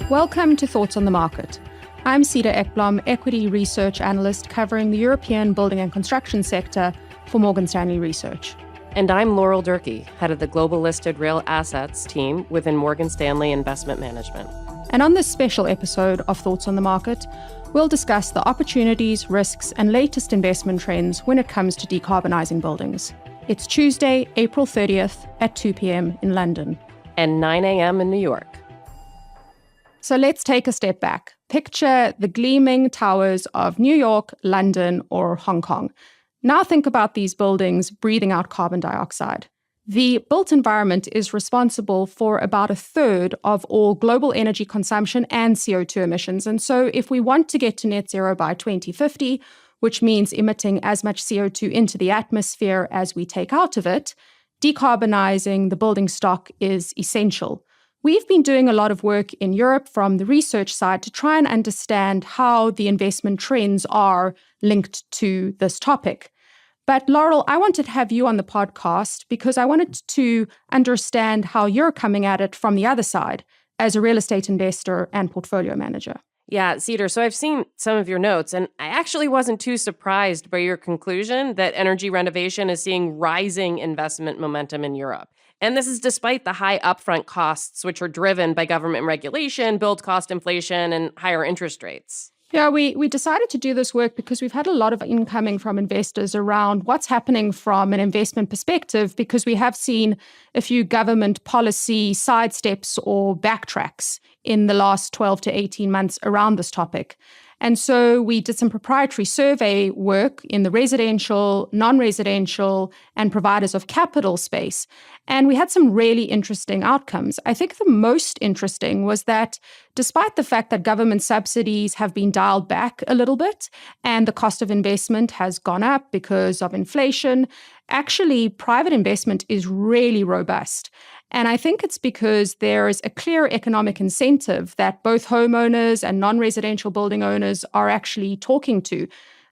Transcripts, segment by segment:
Welcome to Thoughts on the Market. I'm Cedar Ekblom, equity research analyst covering the European building and construction sector for Morgan Stanley Research. And I'm Laurel Durkee, head of the Global Listed Real Assets team within Morgan Stanley Investment Management. And on this special episode of Thoughts on the Market, we'll discuss the opportunities, risks, and latest investment trends when it comes to decarbonizing buildings. It's Tuesday, April 30th at 2 p.m. in London. And 9 a.m. in New York. So let's take a step back. Picture the gleaming towers of New York, London, or Hong Kong. Now think about these buildings breathing out carbon dioxide. The built environment is responsible for about a third of all global energy consumption and CO2 emissions. And so if we want to get to net zero by 2050, which means emitting as much CO2 into the atmosphere as we take out of it, decarbonizing the building stock is essential. We've been doing a lot of work in Europe from the research side to try and understand how the investment trends are linked to this topic. But Laurel, I wanted to have you on the podcast because I wanted to understand how you're coming at it from the other side as a real estate investor and portfolio manager. Yeah, Cedar, so I've seen some of your notes, and I actually wasn't too surprised by your conclusion that energy renovation is seeing rising investment momentum in Europe. And this is despite the high upfront costs, which are driven by government regulation, build cost inflation, and higher interest rates. Yeah, we decided to do this work because we've had a lot of incoming from investors around what's happening from an investment perspective, because we have seen a few government policy sidesteps or backtracks in the last 12 to 18 months around this topic. And so we did some proprietary survey work in the residential, non-residential, and providers of capital space. And we had some really interesting outcomes. I think the most interesting was that despite the fact that government subsidies have been dialed back a little bit and the cost of investment has gone up because of inflation, actually private investment is really robust. And I think it's because there is a clear economic incentive that both homeowners and non-residential building owners are actually talking to.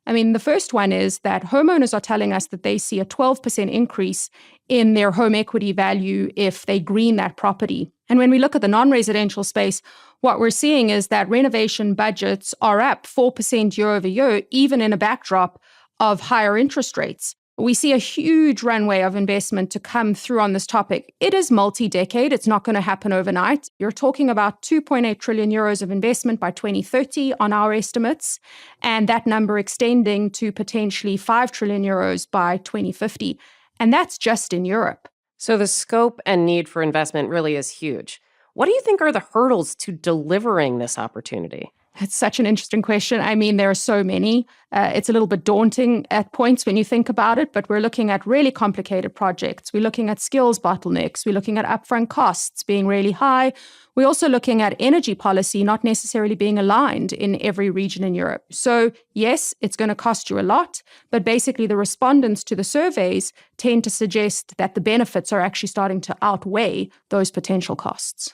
I mean, the first one is that homeowners are telling us that they see a 12% increase in their home equity value if they green that property. And when we look at the non-residential space, what we're seeing is that renovation budgets are up 4% year over year, even in a backdrop of higher interest rates. We see a huge runway of investment to come through on this topic. It is multi-decade. It's not going to happen overnight. You're talking about 2.8 trillion euros of investment by 2030 on our estimates, and that number extending to potentially 5 trillion euros by 2050. And that's just in Europe. So the scope and need for investment really is huge. What do you think are the hurdles to delivering this opportunity? It's such an interesting question. I mean, there are so many. It's a little bit daunting at points when you think about it, but we're looking at really complicated projects. We're looking at skills bottlenecks. We're looking at upfront costs being really high. We're also looking at energy policy not necessarily being aligned in every region in Europe. So yes, it's going to cost you a lot, but basically the respondents to the surveys tend to suggest that the benefits are actually starting to outweigh those potential costs.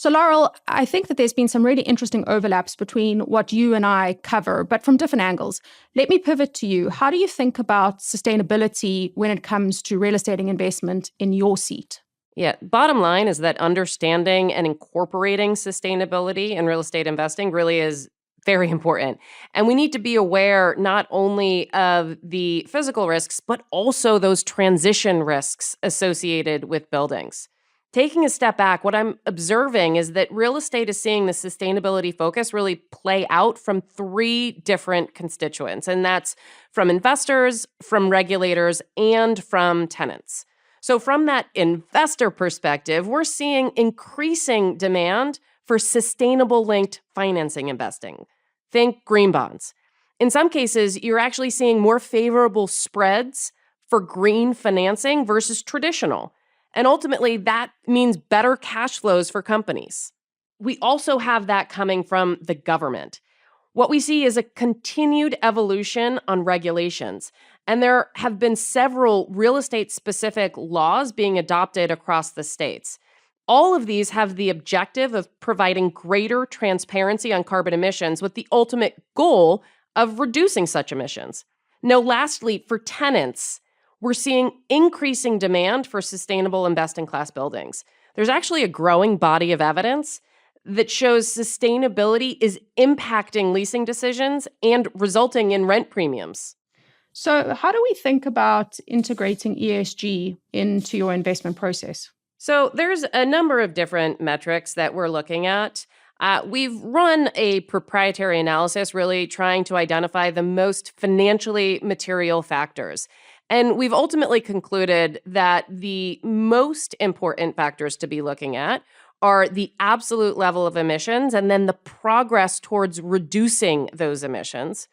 So Laurel, I think that there's been some really interesting overlaps between what you and I cover, but from different angles. Let me pivot to you. How do you think about sustainability when it comes to real estate investment in your seat? Yeah, bottom line is that understanding and incorporating sustainability in real estate investing really is very important. And we need to be aware not only of the physical risks, but also those transition risks associated with buildings. Taking a step back, what I'm observing is that real estate is seeing the sustainability focus really play out from three different constituents, and that's from investors, from regulators, and from tenants. So from that investor perspective, we're seeing increasing demand for sustainable linked financing investing. Think green bonds. In some cases, you're actually seeing more favorable spreads for green financing versus traditional. And ultimately, that means better cash flows for companies. We also have that coming from the government. What we see is a continued evolution on regulations. And there have been several real estate-specific laws being adopted across the states. All of these have the objective of providing greater transparency on carbon emissions with the ultimate goal of reducing such emissions. Now, lastly, for tenants, we're seeing increasing demand for sustainable investing class buildings. There's actually a growing body of evidence that shows sustainability is impacting leasing decisions and resulting in rent premiums. So, how do we think about integrating ESG into your investment process? So there's a number of different metrics that we're looking at. We've run a proprietary analysis really trying to identify the most financially material factors. And we've ultimately concluded that the most important factors to be looking at are the absolute level of emissions and then the progress towards reducing those emissions,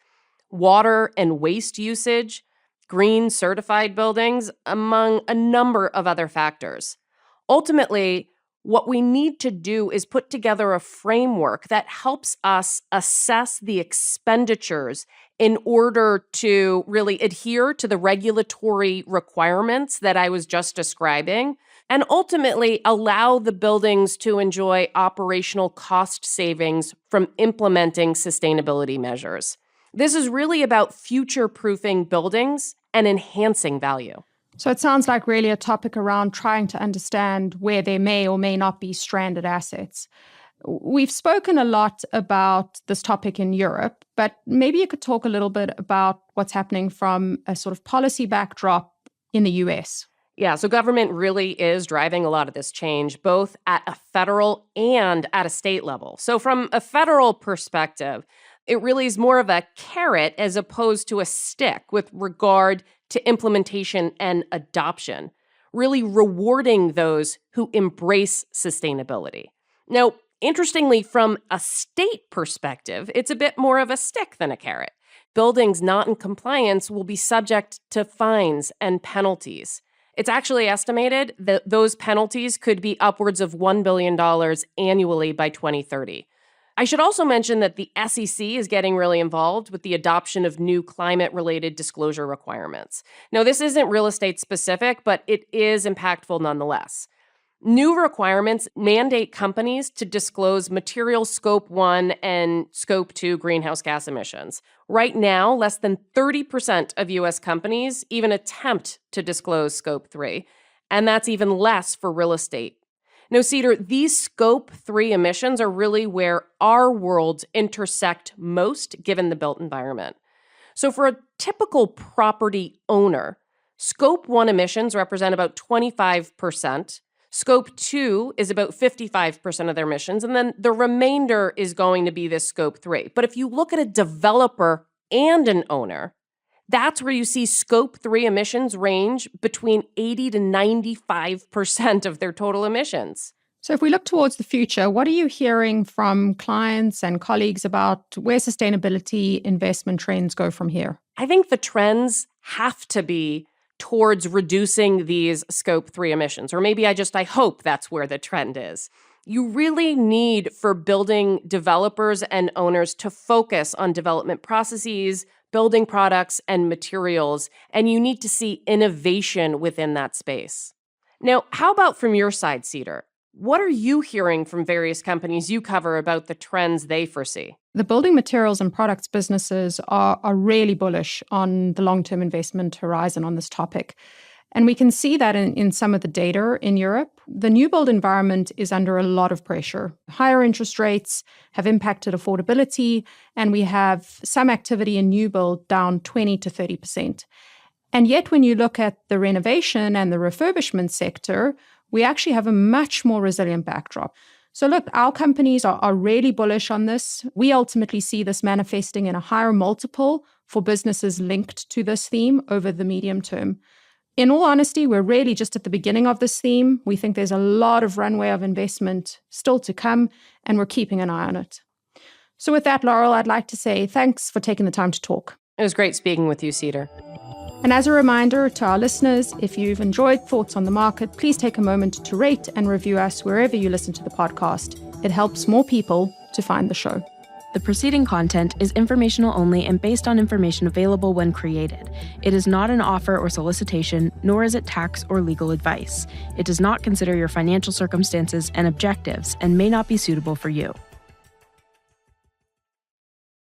water and waste usage, green certified buildings, among a number of other factors. Ultimately, what we need to do is put together a framework that helps us assess the expenditures in order to really adhere to the regulatory requirements that I was just describing, and ultimately allow the buildings to enjoy operational cost savings from implementing sustainability measures. This is really about future-proofing buildings and enhancing value. So it sounds like really a topic around trying to understand where there may or may not be stranded assets. We've spoken a lot about this topic in Europe, but maybe you could talk a little bit about what's happening from a sort of policy backdrop in the US. Yeah, so government really is driving a lot of this change, both at a federal and at a state level. So from a federal perspective, it really is more of a carrot as opposed to a stick with regard to implementation and adoption, really rewarding those who embrace sustainability. Now, interestingly, from a state perspective, it's a bit more of a stick than a carrot. Buildings not in compliance will be subject to fines and penalties. It's actually estimated that those penalties could be upwards of $1 billion annually by 2030. I should also mention that the SEC is getting really involved with the adoption of new climate-related disclosure requirements. Now, this isn't real estate specific, but it is impactful nonetheless. New requirements mandate companies to disclose material Scope 1 and Scope 2 greenhouse gas emissions. Right now, less than 30% of U.S. companies even attempt to disclose Scope 3, and that's even less for real estate. Now, Cedar, these Scope 3 emissions are really where our worlds intersect most given the built environment. So for a typical property owner, Scope 1 emissions represent about 25%. Scope 2 is about 55% of their emissions, and then the remainder is going to be this Scope 3. But if you look at a developer and an owner, that's where you see Scope 3 emissions range between 80 to 95% of their total emissions. So if we look towards the future, what are you hearing from clients and colleagues about where sustainability investment trends go from here? I think the trends have to be towards reducing these Scope 3 emissions, or maybe I hope that's where the trend is. You really need for building developers and owners to focus on development processes, building products and materials, and you need to see innovation within that space. Now, how about from your side, Cedar? What are you hearing from various companies you cover about the trends they foresee? The building materials and products businesses are really bullish on the long-term investment horizon on this topic. And we can see that in some of the data in Europe. The new build environment is under a lot of pressure. Higher interest rates have impacted affordability, and we have some activity in new build down 20 to 30%. And yet, when you look at the renovation and the refurbishment sector, we actually have a much more resilient backdrop. So look, our companies are really bullish on this. We ultimately see this manifesting in a higher multiple for businesses linked to this theme over the medium term. In all honesty, we're really just at the beginning of this theme. We think there's a lot of runway of investment still to come, and we're keeping an eye on it. So with that, Laurel, I'd like to say thanks for taking the time to talk. It was great speaking with you, Cedar. And as a reminder to our listeners, if you've enjoyed Thoughts on the Market, please take a moment to rate and review us wherever you listen to the podcast. It helps more people to find the show. The preceding content is informational only and based on information available when created. It is not an offer or solicitation, nor is it tax or legal advice. It does not consider your financial circumstances and objectives and may not be suitable for you.